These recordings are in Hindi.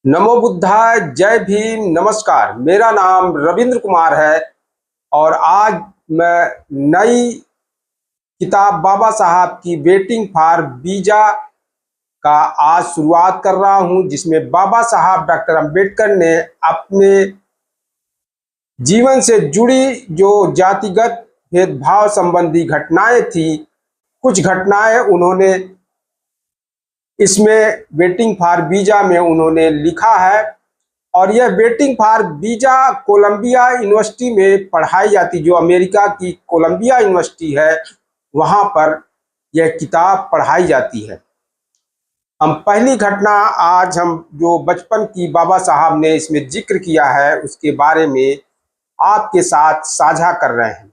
नमो बुद्धाय, जय भीम, नमस्कार। मेरा नाम रविंद्र कुमार है और आज मैं नई किताब बाबा साहब की वेटिंग फॉर वीजा का आज शुरुआत कर रहा हूं, जिसमें बाबा साहब डॉक्टर अंबेडकर ने अपने जीवन से जुड़ी जो जातिगत भेदभाव संबंधी घटनाएं थी, कुछ घटनाएं उन्होंने इसमें वेटिंग फॉर वीजा में उन्होंने लिखा है। और यह waiting for visa Columbia University में पढ़ाई जाती, जो अमेरिका की कोलंबिया यूनिवर्सिटी है, वहां पर यह किताब पढ़ाई जाती है। हम पहली घटना आज हम जो बचपन की बाबा साहब ने इसमें जिक्र किया है उसके बारे में आपके साथ साझा कर रहे हैं।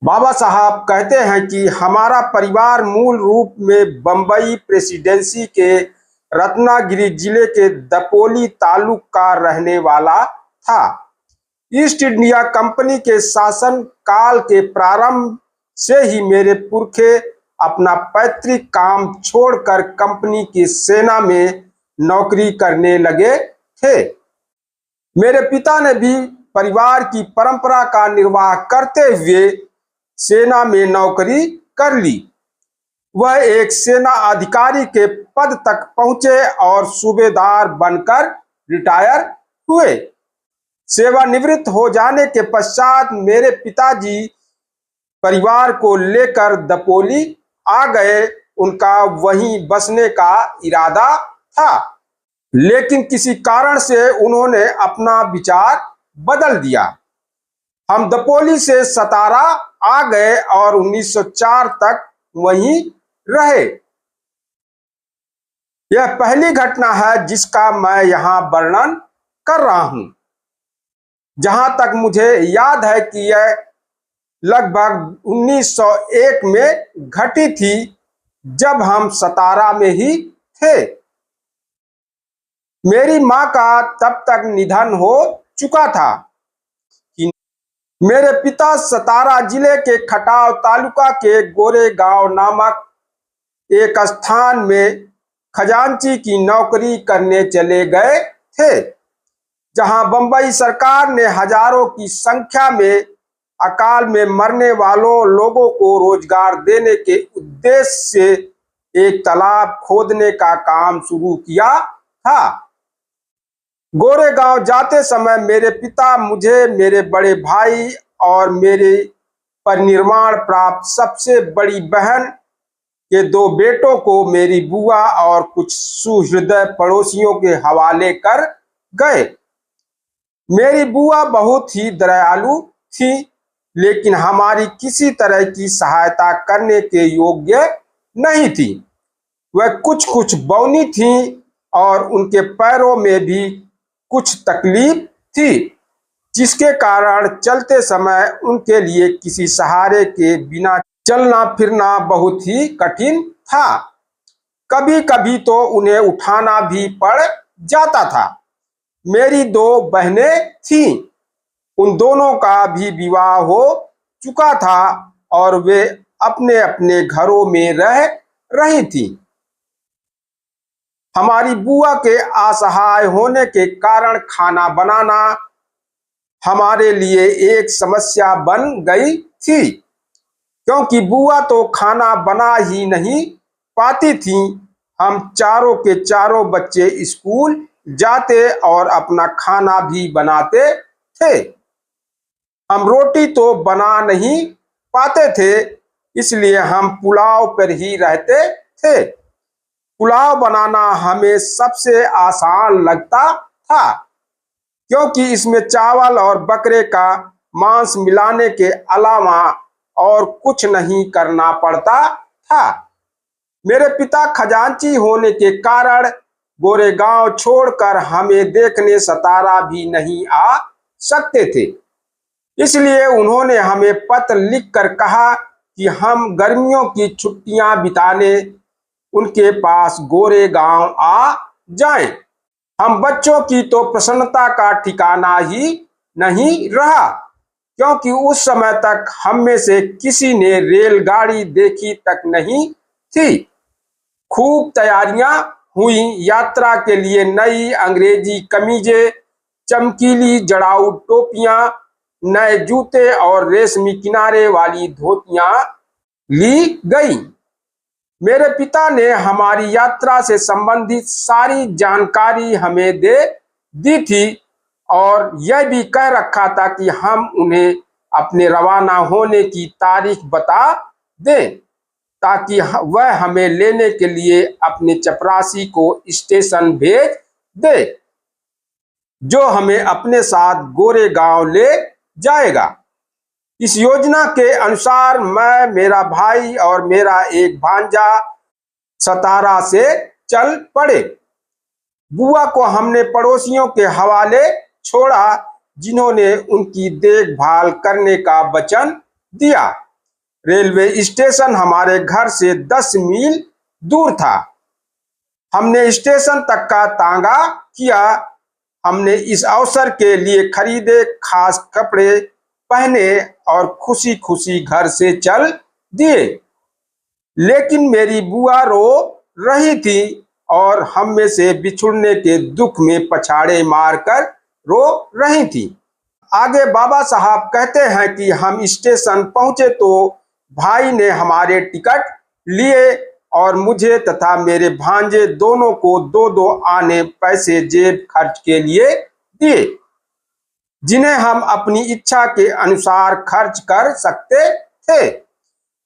बाबा साहब कहते हैं कि हमारा परिवार मूल रूप में बंबई प्रेसिडेंसी के रत्नागिरी जिले के दपोली तालुक का रहने वाला था। ईस्ट इंडिया कंपनी के शासन काल के प्रारंभ से ही मेरे पुरखे अपना पैतृक काम छोड़कर कंपनी की सेना में नौकरी करने लगे थे। मेरे पिता ने भी परिवार की परंपरा का निर्वाह करते हुए सेना में नौकरी कर ली। वह एक सेना अधिकारी के पद तक पहुंचे और सूबेदार बनकर रिटायर हुए। सेवानिवृत्त हो जाने के पश्चात मेरे पिताजी परिवार को लेकर दपोली आ गए। उनका वहीं बसने का इरादा था, लेकिन किसी कारण से उन्होंने अपना विचार बदल दिया। हम दपोली से सतारा आ गए और 1904 तक वहीं रहे। यह पहली घटना है जिसका मैं यहां वर्णन कर रहा हूं। जहां तक मुझे याद है कि यह लगभग 1901 में घटी थी, जब हम सतारा में ही थे। मेरी मां का तब तक निधन हो चुका था। मेरे पिता सतारा जिले के खटाव तालुका के गोरेगांव नामक एक स्थान में खजांची की नौकरी करने चले गए थे, जहां बंबई सरकार ने हजारों की संख्या में अकाल में मरने वालों लोगों को रोजगार देने के उद्देश्य से एक तालाब खोदने का काम शुरू किया था। गोरेगांव जाते समय मेरे पिता मुझे, मेरे बड़े भाई और मेरे परिनिर्वाण प्राप्त सबसे बड़ी बहन के 2 बेटों को मेरी बुआ और कुछ सुहृदय पड़ोसियों के हवाले कर गए। मेरी बुआ बहुत ही दयालु थी, लेकिन हमारी किसी तरह की सहायता करने के योग्य नहीं थी। वह कुछ बौनी थी और उनके पैरों में भी कुछ तकलीफ थी, जिसके कारण चलते समय उनके लिए किसी सहारे के बिना चलना फिरना बहुत ही कठिन था। कभी कभी तो उन्हें उठाना भी पड़ जाता था। मेरी 2 बहनें थीं। उन दोनों का भी विवाह हो चुका था और वे अपने अपने घरों में रह रही थीं। हमारी बुआ के असहाय होने के कारण खाना बनाना हमारे लिए एक समस्या बन गई थी, क्योंकि बुआ तो खाना बना ही नहीं पाती थी। हम चारों के चारों बच्चे स्कूल जाते और अपना खाना भी बनाते थे। हम रोटी तो बना नहीं पाते थे, इसलिए हम पुलाव पर ही रहते थे। पुलाव बनाना हमें सबसे आसान लगता था, क्योंकि इसमें चावल और बकरे का मांस मिलाने के अलावा और कुछ नहीं करना पड़ता था। मेरे पिता खजांची होने के कारण गोरेगांव छोड़कर हमें देखने सतारा भी नहीं आ सकते थे। इसलिए उन्होंने हमें पत्र लिखकर कहा कि हम गर्मियों की छुट्टियां बिताने उनके पास गोरेगांव आ जाएं। हम बच्चों की तो प्रसन्नता का ठिकाना ही नहीं रहा, क्योंकि उस समय तक हम में से किसी ने रेलगाड़ी देखी तक नहीं थी। खूब तैयारियां हुई यात्रा के लिए नई अंग्रेजी कमीजें, चमकीली जड़ाऊ टोपियां, नए जूते और रेशमी किनारे वाली धोतियां ली गई। मेरे पिता ने हमारी यात्रा से संबंधित सारी जानकारी हमें दे दी थी और यह भी कह रखा था कि हम उन्हें अपने रवाना होने की तारीख बता दें ताकि वह हमें लेने के लिए अपने चपरासी को स्टेशन भेज दे, जो हमें अपने साथ गोरेगांव ले जाएगा। इस योजना के अनुसार मैं, मेरा भाई और मेरा एक भांजा सतारा से चल पड़े। बुआ को हमने पड़ोसियों के हवाले छोड़ा जिन्होंने उनकी देखभाल करने का वचन दिया। रेलवे स्टेशन हमारे घर से 10 मील दूर था। हमने स्टेशन तक का तांगा किया। हमने इस अवसर के लिए खरीदे खास कपड़े पहने और खुशी खुशी घर से चल दिए। लेकिन मेरी बुआ रो रही थी और हम में से बिछुड़ने के दुख में पछाड़े मारकर रो रही थी। आगे बाबा साहब कहते हैं कि हम स्टेशन पहुंचे तो भाई ने हमारे टिकट लिए और मुझे तथा मेरे भांजे दोनों को 2-2 आने पैसे जेब खर्च के लिए दिए, जिन्हें हम अपनी इच्छा के अनुसार खर्च कर सकते थे।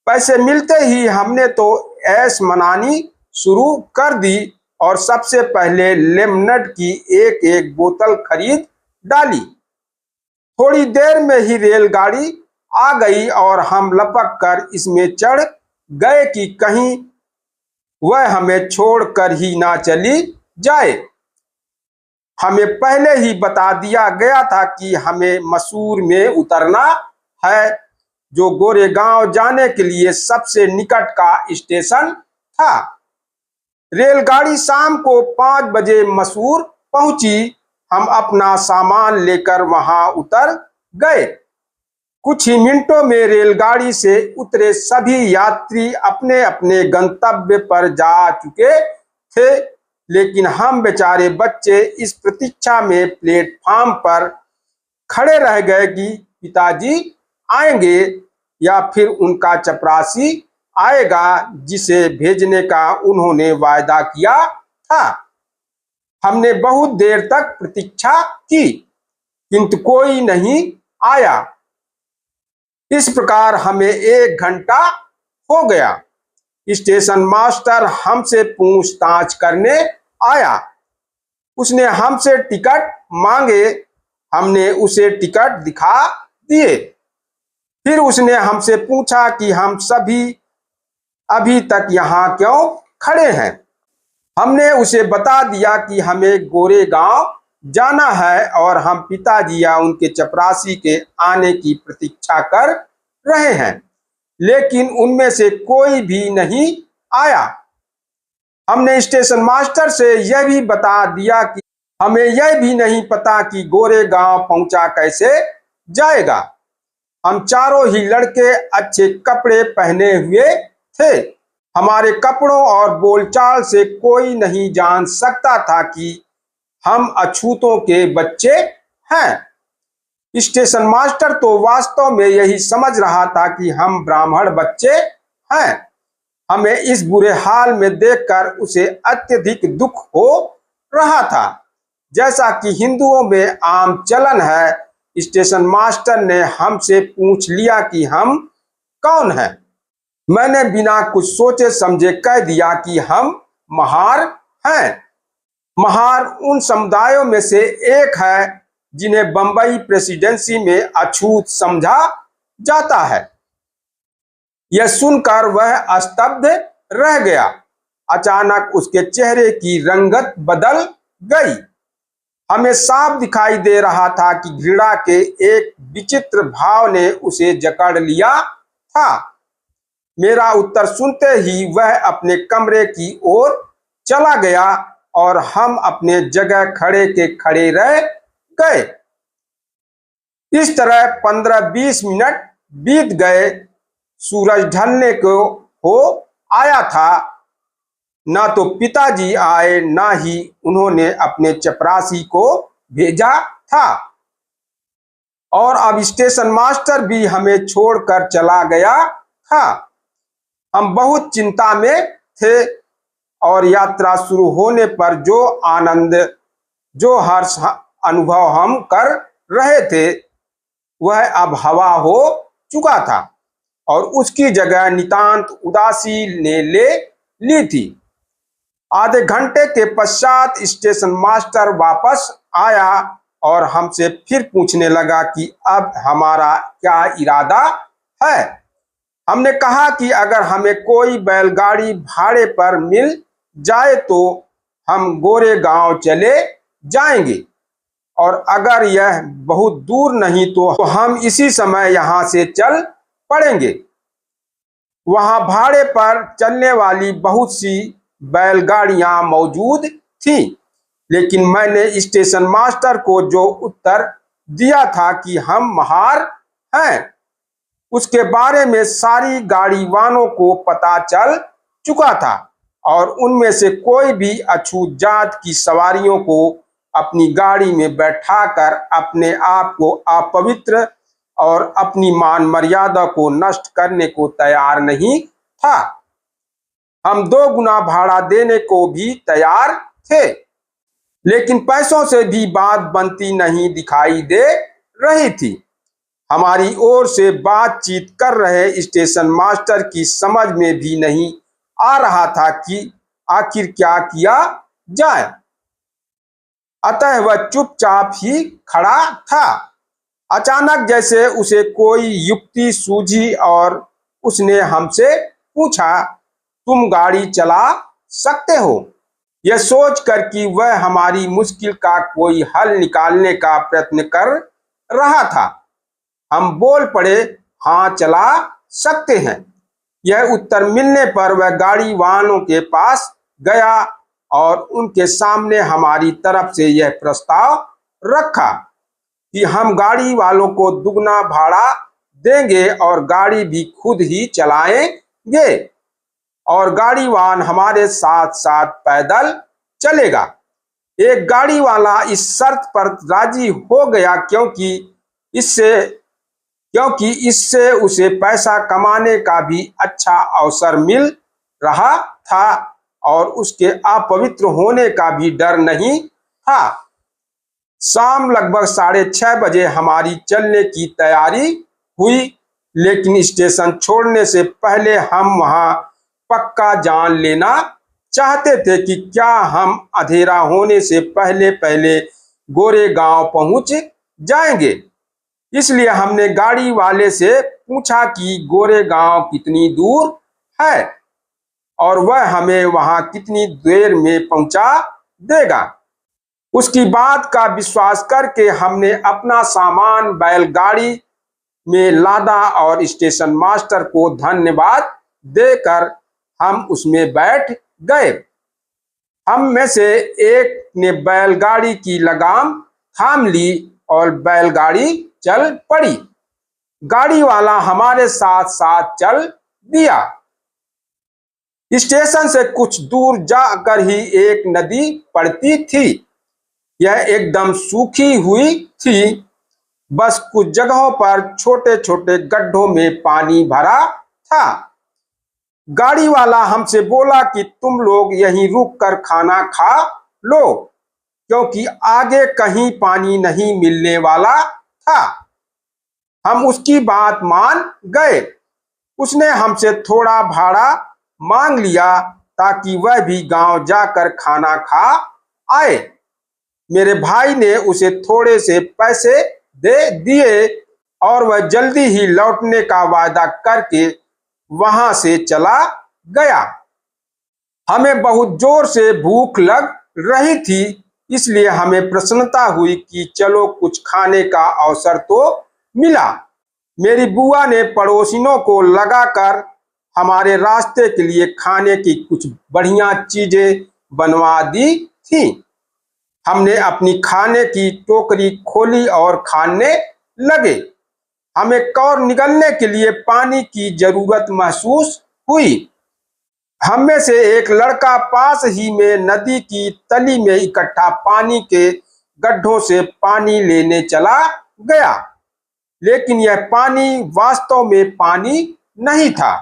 पैसे मिलते ही हमने तो ऐश मनानी शुरू कर दी और सबसे पहले लेमनेड की एक बोतल खरीद डाली। थोड़ी देर में ही रेलगाड़ी आ गई और हम लपक कर इसमें चढ़ गए कि कहीं वह हमें छोड़कर ही ना चली जाए। हमें पहले ही बता दिया गया था कि हमें मसूर में उतरना है, जो गोरेगांव जाने के लिए सबसे निकट का स्टेशन था। रेलगाड़ी शाम को 5 बजे मसूर पहुंची। हम अपना सामान लेकर वहां उतर गए। कुछ ही मिनटों में रेलगाड़ी से उतरे सभी यात्री अपने अपने गंतव्य पर जा चुके थे, लेकिन हम बेचारे बच्चे इस प्रतीक्षा में प्लेटफार्म पर खड़े रह गए कि पिताजी आएंगे या फिर उनका चपरासी आएगा जिसे भेजने का उन्होंने वायदा किया था। हमने बहुत देर तक प्रतीक्षा की किंतु कोई नहीं आया। इस प्रकार हमें 1 घंटा हो गया। स्टेशन मास्टर हमसे पूछताछ करने आया। उसने हमसे टिकट मांगे। हमने उसे टिकट दिखा दिए। फिर उसने हमसे पूछा कि हम सभी अभी तक यहाँ क्यों खड़े हैं। हमने उसे बता दिया कि हमें गोरेगांव जाना है और हम पिताजी या उनके चपरासी के आने की प्रतीक्षा कर रहे हैं, लेकिन उनमें से कोई भी नहीं आया। हमने स्टेशन मास्टर से यह भी बता दिया कि हमें यह भी नहीं पता कि गोरेगांव पहुंचा कैसे जाएगा। हम चारों ही लड़के अच्छे कपड़े पहने हुए थे। हमारे कपड़ों और बोलचाल से कोई नहीं जान सकता था कि हम अछूतों के बच्चे हैं। स्टेशन मास्टर तो वास्तव में यही समझ रहा था कि हम ब्राह्मण बच्चे हैं। हमें इस बुरे हाल में देखकर उसे अत्यधिक दुख हो रहा था। जैसा कि हिंदुओं में आम चलन है, स्टेशन मास्टर ने हमसे पूछ लिया कि हम कौन हैं। मैंने बिना कुछ सोचे समझे कह दिया कि हम महार हैं। महार उन समुदायों में से एक है जिन्हें बंबई प्रेसिडेंसी में अछूत समझा जाता है। यह सुनकर वह स्तब्ध रह गया। अचानक उसके चेहरे की रंगत बदल गई। हमें साफ दिखाई दे रहा था कि घृणा के एक विचित्र भाव ने उसे जकड़ लिया था। मेरा उत्तर सुनते ही वह अपने कमरे की ओर चला गया और हम अपने जगह खड़े के खड़े रह गए। इस तरह 15-20 मिनट बीत गए। सूरज ढलने को हो आया था। ना तो पिताजी आए, ना ही उन्होंने अपने चपरासी को भेजा था, और अब स्टेशन मास्टर भी हमें छोड़कर चला गया था। हम बहुत चिंता में थे और यात्रा शुरू होने पर जो आनंद, जो हर्ष अनुभव हम कर रहे थे, वह अब हवा हो चुका था और उसकी जगह नितांत उदासी ने ले ली थी। आधे घंटे के पश्चात स्टेशन मास्टर वापस आया और हमसे फिर पूछने लगा कि अब हमारा क्या इरादा है। हमने कहा कि अगर हमें कोई बैलगाड़ी भाड़े पर मिल जाए तो हम गोरेगांव चले जाएंगे, और अगर यह बहुत दूर नहीं तो हम इसी समय यहाँ से चल पड़ेंगे। वहाँ भाड़े पर चलने वाली बहुत सी बैलगाड़ियां मौजूद थीं, लेकिन मैंने स्टेशन मास्टर को जो उत्तर दिया था कि हम महार हैं, उसके बारे में सारी गाड़ी वालों को पता चल चुका था और उनमें से कोई भी अछूत जात की सवारियों को अपनी गाड़ी में बैठाकर अपने आप को अपवित्र और अपनी मान मर्यादा को नष्ट करने को तैयार नहीं था। हम 2 गुना भाड़ा देने को भी तैयार थे, लेकिन पैसों से भी बात बनती नहीं दिखाई दे रही थी। हमारी ओर से बातचीत कर रहे स्टेशन मास्टर की समझ में भी नहीं आ रहा था कि आखिर क्या किया जाए, अतः वह चुपचाप ही खड़ा था। अचानक जैसे उसे कोई युक्ति सूझी और उसने हमसे पूछा, तुम गाड़ी चला सकते हो? यह सोचकर कि वह हमारी मुश्किल का कोई हल निकालने का प्रयत्न कर रहा था, हम बोल पड़े, हाँ चला सकते हैं। यह उत्तर मिलने पर वह गाड़ी वालों के पास गया और उनके सामने हमारी तरफ से यह प्रस्ताव रखा कि हम गाड़ी वालों को दुगना भाड़ा देंगे और गाड़ी भी खुद ही चलाएंगे और गाड़ी वाहन हमारे साथ साथ पैदल चलेगा। एक गाड़ी वाला इस शर्त पर राजी हो गया क्योंकि इससे उसे पैसा कमाने का भी अच्छा अवसर मिल रहा था और उसके अपवित्र होने का भी डर नहीं था। शाम लगभग 6:30 बजे हमारी चलने की तैयारी हुई, लेकिन स्टेशन छोड़ने से पहले हम वहां पक्का जान लेना चाहते थे कि क्या हम अंधेरा होने से पहले पहले गोरेगांव पहुंच जाएंगे। इसलिए हमने गाड़ी वाले से पूछा कि गोरेगांव कितनी दूर है और वह हमें वहां कितनी देर में पहुंचा देगा। उसकी बात का विश्वास करके हमने अपना सामान बैलगाड़ी में लादा और स्टेशन मास्टर को धन्यवाद देकर हम उसमें बैठ गए। हम में से एक ने बैलगाड़ी की लगाम थाम ली और बैलगाड़ी चल पड़ी। गाड़ी वाला हमारे साथ साथ चल दिया। स्टेशन से कुछ दूर जाकर ही एक नदी पड़ती थी। यह एकदम सूखी हुई थी, बस कुछ जगहों पर छोटे छोटे गड्ढों में पानी भरा था। गाड़ी वाला हमसे बोला कि तुम लोग यहीं रुक कर खाना खा लो क्योंकि आगे कहीं पानी नहीं मिलने वाला था। हम उसकी बात मान गए। उसने हमसे थोड़ा भाड़ा मांग लिया ताकि वह भी गांव जाकर खाना खा आए। मेरे भाई ने उसे थोड़े से पैसे दे दिए और वह जल्दी ही लौटने का वादा करके वहां से चला गया। हमें बहुत जोर से भूख लग रही थी, इसलिए हमें प्रसन्नता हुई कि चलो कुछ खाने का अवसर तो मिला। मेरी बुआ ने पड़ोसिनों को लगाकर हमारे रास्ते के लिए खाने की कुछ बढ़िया चीजें बनवा दी थी। हमने अपनी खाने की टोकरी खोली और खाने लगे। हमें और निगलने के लिए पानी की जरूरत महसूस हुई। हम में से एक लड़का पास ही में नदी की तली में इकट्ठा पानी के गड्ढों से पानी लेने चला गया, लेकिन यह पानी वास्तव में पानी नहीं था।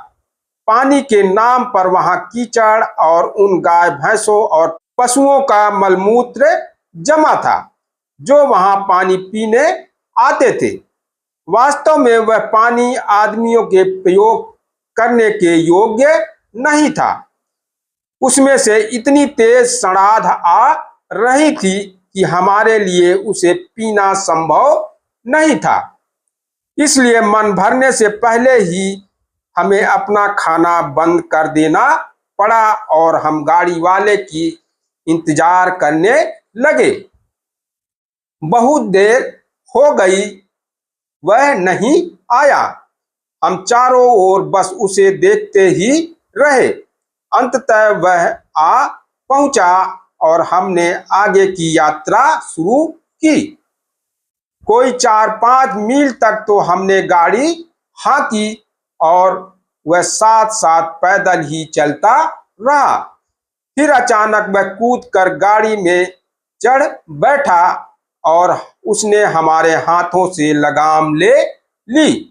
पानी के नाम पर वहां कीचड़ और उन गाय भैंसों और पशुओं का मलमूत्र जमा था जो वहां पानी पीने आते थे। वास्तव में वह पानी आदमियों के प्रयोग करने के योग्य नहीं था। उसमें से इतनी तेज सड़ाध आ रही थी कि हमारे लिए उसे पीना संभव नहीं था। इसलिए मन भरने से पहले ही हमें अपना खाना बंद कर देना पड़ा और हम गाड़ी वाले की इंतजार करने लगे। बहुत देर हो गई, वह नहीं आया। हम चारों ओर बस उसे देखते ही रहे। अंततः वह आ पहुंचा और हमने आगे की यात्रा शुरू की। कोई 4-5 मील तक तो हमने गाड़ी हाँकी और वह साथ साथ पैदल ही चलता रहा। फिर अचानक वह कूदकर गाड़ी में चढ़ बैठा और उसने हमारे हाथों से लगाम ले ली।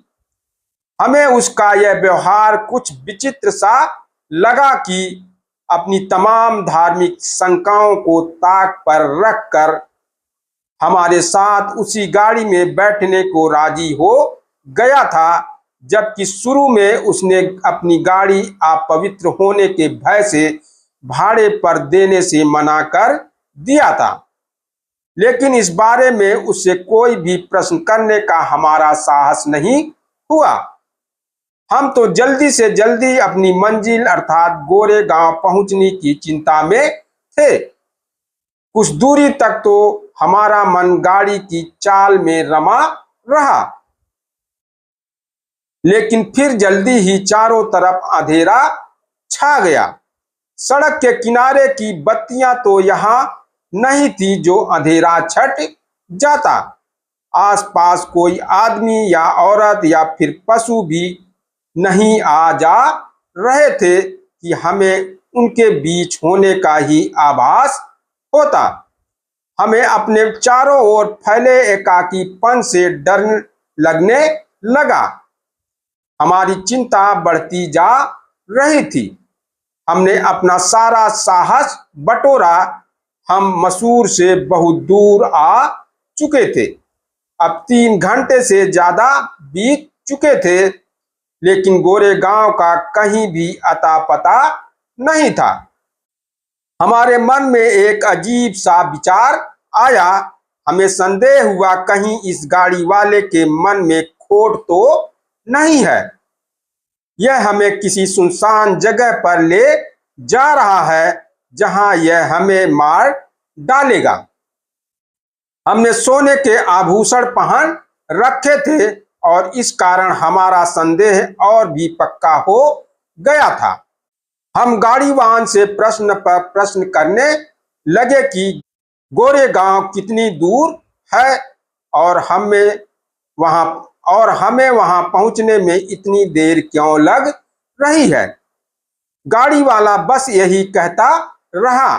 हमें उसका यह व्यवहार कुछ विचित्र सा लगा कि अपनी तमाम धार्मिक शंकाओं को ताक पर रखकर हमारे साथ उसी गाड़ी में बैठने को राजी हो गया था, जबकि शुरू में उसने अपनी गाड़ी अपवित्र होने के भय से भाड़े पर देने से मना कर दिया था। लेकिन इस बारे में उससे कोई भी प्रश्न करने का हमारा साहस नहीं हुआ। हम तो जल्दी से जल्दी अपनी मंजिल अर्थात गोरेगांव पहुंचने की चिंता में थे। कुछ दूरी तक तो हमारा मन गाड़ी की चाल में रमा रहा, लेकिन फिर जल्दी ही चारों तरफ अंधेरा छा गया। सड़क के किनारे की बत्तियां तो यहाँ नहीं थी जो अंधेरा छट जाता। आसपास कोई आदमी या औरत या फिर पशु भी नहीं आ जा रहे थे कि हमें उनके बीच होने का ही आभास होता। हमें अपने चारों ओर फैले एकाकीपन से डर लगने लगा। हमारी चिंता बढ़ती जा रही थी। हमने अपना सारा साहस बटोरा। हम मसूर से बहुत दूर आ चुके थे। अब 3 घंटे से ज्यादा बीत चुके थे, लेकिन गोरेगांव का कहीं भी अता पता नहीं था। हमारे मन में एक अजीब सा विचार आया। हमें संदेह हुआ कहीं इस गाड़ी वाले के मन में खोट तो नहीं है। यह हमें किसी सुनसान जगह पर ले जा रहा है जहां यह हमें मार डालेगा। हमने सोने के आभूषण पहन रखे थे और इस कारण हमारा संदेह और भी पक्का हो गया था। हम गाड़ी वाहन से प्रश्न पर प्रश्न करने लगे कि गोरेगांव कितनी दूर है और हमें वहां पहुंचने में इतनी देर क्यों लग रही है। गाड़ी वाला बस यही कहता रहा,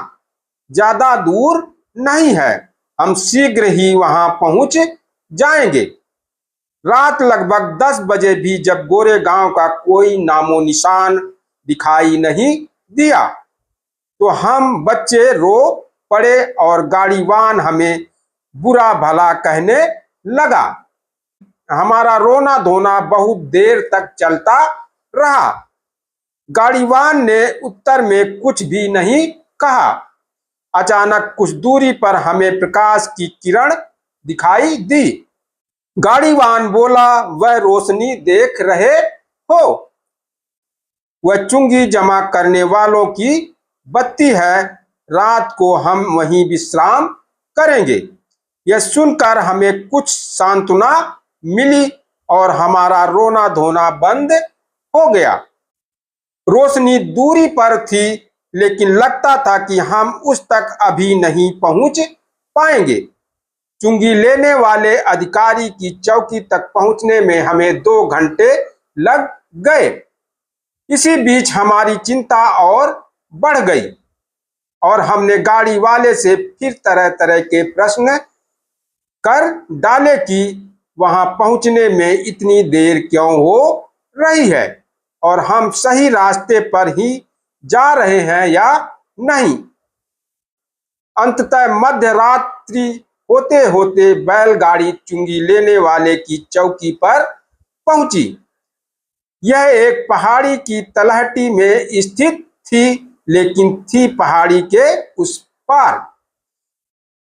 ज्यादा दूर नहीं है, हम शीघ्र ही वहां पहुंच जाएंगे। रात लगभग 10 बजे भी जब गोरेगांव का कोई नामो निशान दिखाई नहीं दिया तो हम बच्चे रो पड़े और गाड़ीवान हमें बुरा भला कहने लगा। हमारा रोना धोना बहुत देर तक चलता रहा। गाड़ीवान ने उत्तर में कुछ भी नहीं कहा। अचानक कुछ दूरी पर हमें प्रकाश की किरण दिखाई दी। गाड़ीवान बोला, वह रोशनी देख रहे हो? वह चुंगी जमा करने वालों की बत्ती है। रात को हम वहीं विश्राम करेंगे। यह सुनकर हमें कुछ सांत्वना मिली और हमारा रोना धोना बंद हो गया। रोशनी दूरी पर थी, लेकिन लगता था कि हम उस तक अभी नहीं पहुंच पाएंगे। चुंगी लेने वाले अधिकारी की चौकी तक पहुंचने में हमें 2 घंटे लग गए। इसी बीच हमारी चिंता और बढ़ गई और हमने गाड़ी वाले से फिर तरह तरह के प्रश्न कर डाले कि वहां पहुंचने में इतनी देर क्यों हो रही है और हम सही रास्ते पर ही जा रहे हैं या नहीं। अंततः मध्य रात्रि होते होते बैलगाड़ी चुंगी लेने वाले की चौकी पर पहुंची। यह एक पहाड़ी की तलहटी में स्थित थी, लेकिन थी पहाड़ी के उस पार।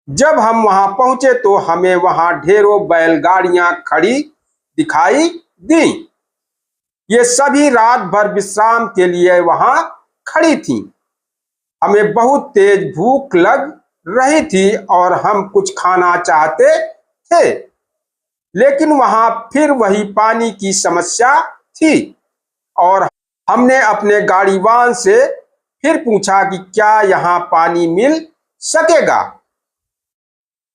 जब हम वहां पहुंचे तो हमें वहां ढेरों बैलगाड़ियां खड़ी दिखाई दी। ये सभी रात भर विश्राम के लिए वहां खड़ी थीं। हमें बहुत तेज भूख लग रही थी और हम कुछ खाना चाहते थे, लेकिन वहां फिर वही पानी की समस्या थी और हमने अपने गाड़ीवान से फिर पूछा कि क्या यहाँ पानी मिल सकेगा।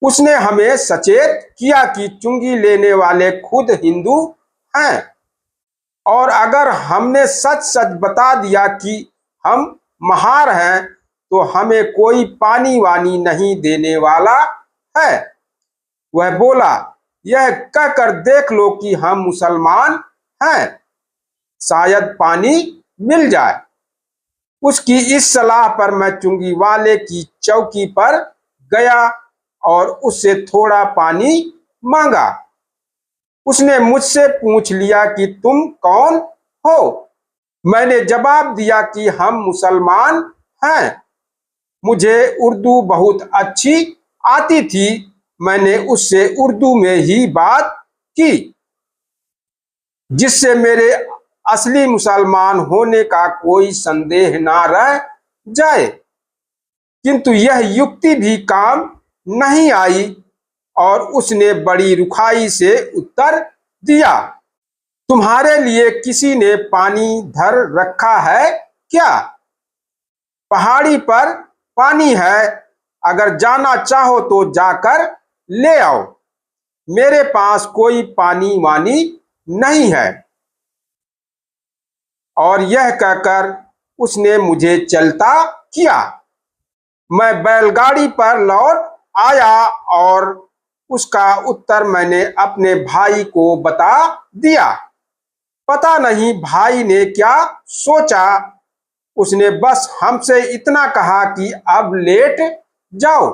उसने हमें सचेत किया कि चुंगी लेने वाले खुद हिंदू हैं और अगर हमने सच सच बता दिया कि हम महार हैं तो हमें कोई पानी वानी नहीं देने वाला है। वह बोला, यह कहकर देख लो कि हम मुसलमान हैं, शायद पानी मिल जाए। उसकी इस सलाह पर मैं चुंगी वाले की चौकी पर गया और उससे थोड़ा पानी मांगा। उसने मुझसे पूछ लिया कि तुम कौन हो। मैंने जवाब दिया कि हम मुसलमान हैं। मुझे उर्दू बहुत अच्छी आती थी। मैंने उससे उर्दू में ही बात की, जिससे मेरे असली मुसलमान होने का कोई संदेह ना रह जाए। किंतु यह युक्ति भी काम नहीं आई और उसने बड़ी रुखाई से उत्तर दिया, तुम्हारे लिए किसी ने पानी धर रखा है क्या? पहाड़ी पर पानी है, अगर जाना चाहो तो जाकर ले आओ। मेरे पास कोई पानी वानी नहीं है। और यह कहकर उसने मुझे चलता किया। मैं बैलगाड़ी पर लौट आया और उसका उत्तर मैंने अपने भाई को बता दिया। पता नहीं भाई ने क्या सोचा, उसने बस हमसे इतना कहा कि अब लेट जाओ।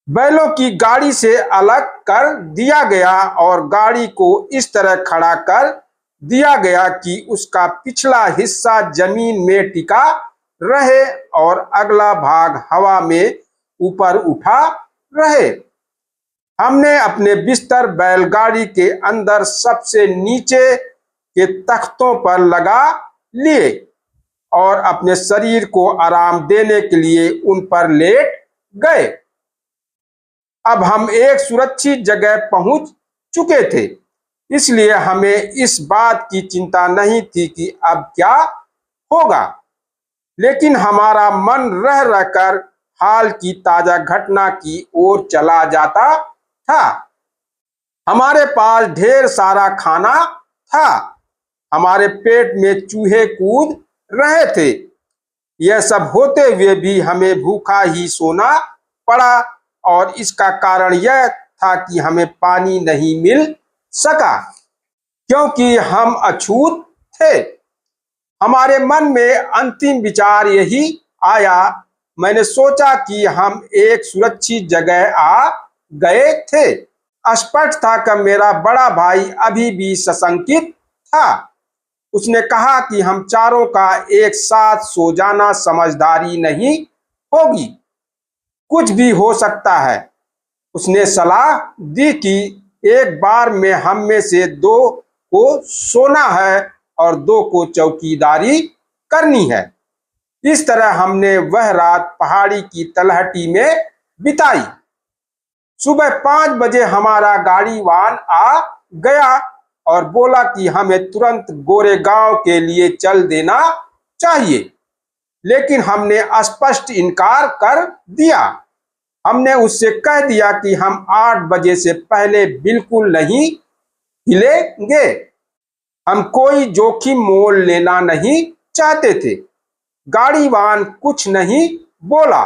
बैलों की गाड़ी से अलग कर दिया गया और गाड़ी को इस तरह खड़ा कर दिया गया कि उसका पिछला हिस्सा जमीन में टिका रहे और अगला भाग हवा में ऊपर उठा रहे। हमने अपने बिस्तर बैलगाड़ी के अंदर सबसे नीचे के तख्तों पर लगा लिए और अपने शरीर को आराम देने के लिए उन पर लेट गए। अब हम एक सुरक्षित जगह पहुंच चुके थे, इसलिए हमें इस बात की चिंता नहीं थी कि अब क्या होगा। लेकिन हमारा मन रह रहकर हाल की ताजा घटना की ओर चला जाता था। हमारे पास ढेर सारा खाना था। हमारे पेट में चूहे कूद रहे थे। यह सब होते हुए भी हमें भूखा ही सोना पड़ा और इसका कारण यह था कि हमें पानी नहीं मिल सका, क्योंकि हम अछूत थे। हमारे मन में अंतिम विचार यही आया। मैंने सोचा कि हम एक सुरक्षित जगह आ गए थे। स्पष्ट था कि मेरा बड़ा भाई अभी भी सशंकित था। उसने कहा कि हम चारों का एक साथ सो जाना समझदारी नहीं होगी, कुछ भी हो सकता है। उसने सलाह दी कि एक बार में हम में से 2 को सोना है और 2 को चौकीदारी करनी है। इस तरह हमने वह रात पहाड़ी की तलहटी में बिताई। सुबह 5 बजे हमारा गाड़ीवान आ गया और बोला कि हमें तुरंत गोरेगांव के लिए चल देना चाहिए, लेकिन हमने स्पष्ट इनकार कर दिया। हमने उससे कह दिया कि हम 8 बजे से पहले बिल्कुल नहीं हिलेंगे। हम कोई जोखिम मोल लेना नहीं चाहते थे। गाड़ीवान कुछ नहीं बोला।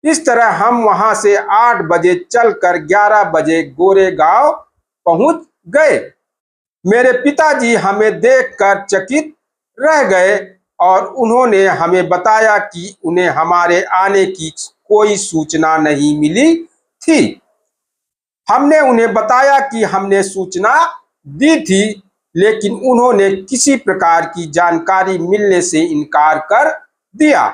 इस तरह हम वहां से 8 बजे चलकर 11 बजे गोरेगांव पहुंच गए। मेरे पिताजी हमें देखकर चकित रह गए और उन्होंने हमें बताया कि उन्हें हमारे आने की कोई सूचना नहीं मिली थी। हमने उन्हें बताया कि हमने सूचना दी थी, लेकिन उन्होंने किसी प्रकार की जानकारी मिलने से इनकार कर दिया।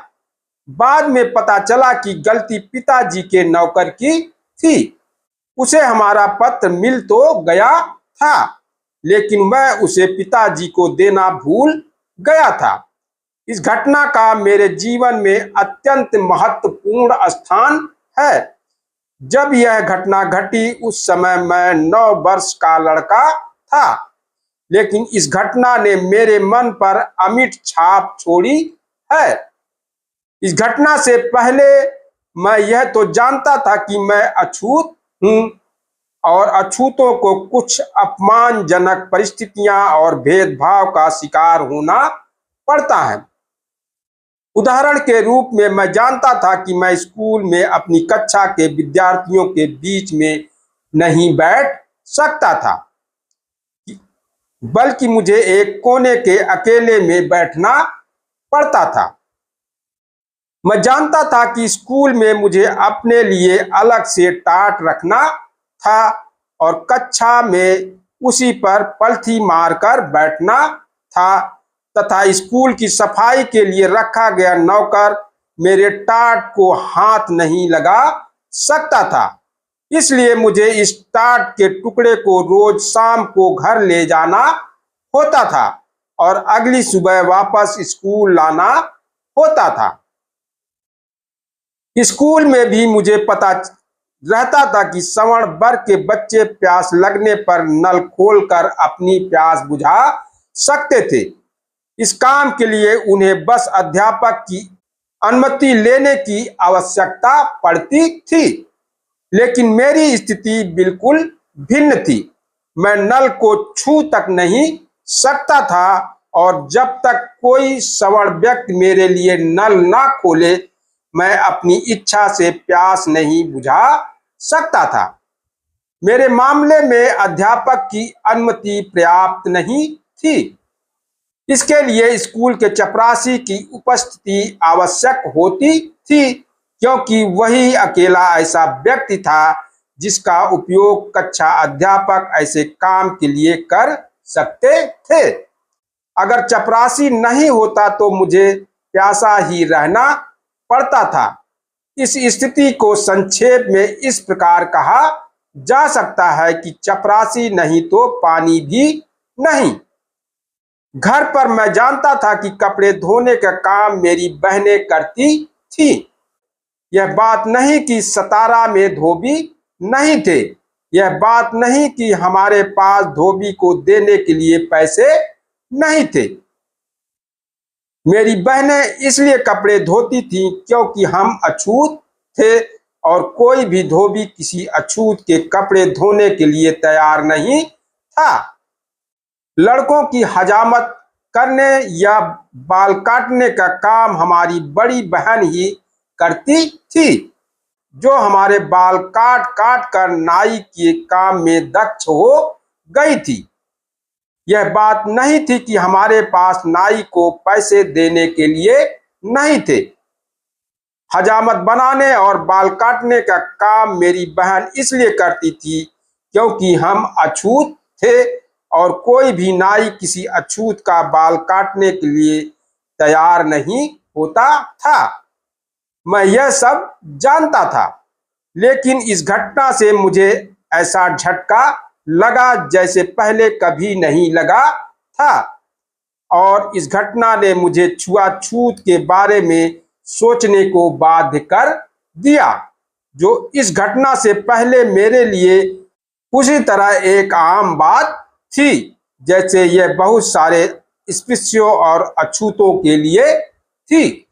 बाद में पता चला कि गलती पिताजी के नौकर की थी। उसे हमारा पत्र मिल तो गया था, लेकिन वह उसे पिताजी को देना भूल गया था। इस घटना का मेरे जीवन में अत्यंत महत्वपूर्ण स्थान है। जब यह घटना घटी उस समय मैं 9 वर्ष का लड़का था, लेकिन इस घटना ने मेरे मन पर अमिट छाप छोड़ी है। इस घटना से पहले मैं यह तो जानता था कि मैं अछूत हूं और अछूतों को कुछ अपमानजनक परिस्थितियां और भेदभाव का शिकार होना पड़ता है। उदाहरण के रूप में मैं जानता था कि मैं स्कूल में अपनी कक्षा के विद्यार्थियों के बीच में नहीं बैठ सकता था, बल्कि मुझे एक कोने के अकेले में बैठना पड़ता था। मैं जानता था कि स्कूल में मुझे अपने लिए अलग से टाट रखना था और कक्षा में उसी पर पलथी मारकर बैठना था, तथा स्कूल की सफाई के लिए रखा गया नौकर मेरे टाट को हाथ नहीं लगा सकता था। इसलिए मुझे इस टाट के टुकड़े को रोज शाम को घर ले जाना होता था और अगली सुबह वापस स्कूल लाना होता था। स्कूल में भी मुझे पता रहता था कि सवर्ण वर्ग के बच्चे प्यास लगने पर नल खोलकर अपनी प्यास बुझा सकते थे। इस काम के लिए उन्हें बस अध्यापक की अनुमति लेने की आवश्यकता पड़ती थी, लेकिन मेरी स्थिति बिल्कुल भिन्न थी। मैं नल को छू तक नहीं सकता था और जब तक कोई सवर्ण व्यक्ति मेरे लिए नल ना खोले मैं अपनी इच्छा से प्यास नहीं बुझा सकता था। मेरे मामले में अध्यापक की अनुमति पर्याप्त नहीं थी। इसके लिए स्कूल के चपरासी की उपस्थिति आवश्यक होती थी, क्योंकि वही अकेला ऐसा व्यक्ति था जिसका उपयोग कक्षा अध्यापक ऐसे काम के लिए कर सकते थे। अगर चपरासी नहीं होता तो मुझे प्यासा ही रहना पड़ता था। इस स्थिति को संक्षेप में इस प्रकार कहा जा सकता है कि चपरासी नहीं तो पानी भी नहीं। घर पर मैं जानता था कि कपड़े धोने का काम मेरी बहनें करती थी। यह बात नहीं कि सतारा में धोबी नहीं थे, यह बात नहीं कि हमारे पास धोबी को देने के लिए पैसे नहीं थे। मेरी बहनें इसलिए कपड़े धोती थीं क्योंकि हम अछूत थे और कोई भी धोबी किसी अछूत के कपड़े धोने के लिए तैयार नहीं था। लड़कों की हजामत करने या बाल काटने का काम हमारी बड़ी बहन ही करती थी, जो हमारे बाल काट काट कर नाई के काम में दक्ष हो गई थी। यह बात नहीं थी कि हमारे पास नाई को पैसे देने के लिए नहीं थे। हजामत बनाने और बाल काटने का काम मेरी बहन इसलिए करती थी क्योंकि हम अछूत थे और कोई भी नाई किसी अछूत का बाल काटने के लिए तैयार नहीं होता था। मैं यह सब जानता था, लेकिन इस घटना से मुझे ऐसा झटका लगा जैसे पहले कभी नहीं लगा था और इस घटना ने मुझे छुआछूत के बारे में सोचने को बाध्य कर दिया, जो इस घटना से पहले मेरे लिए उसी तरह एक आम बात थी जैसे यह बहुत सारे स्पृश्यों और अछूतों के लिए थी।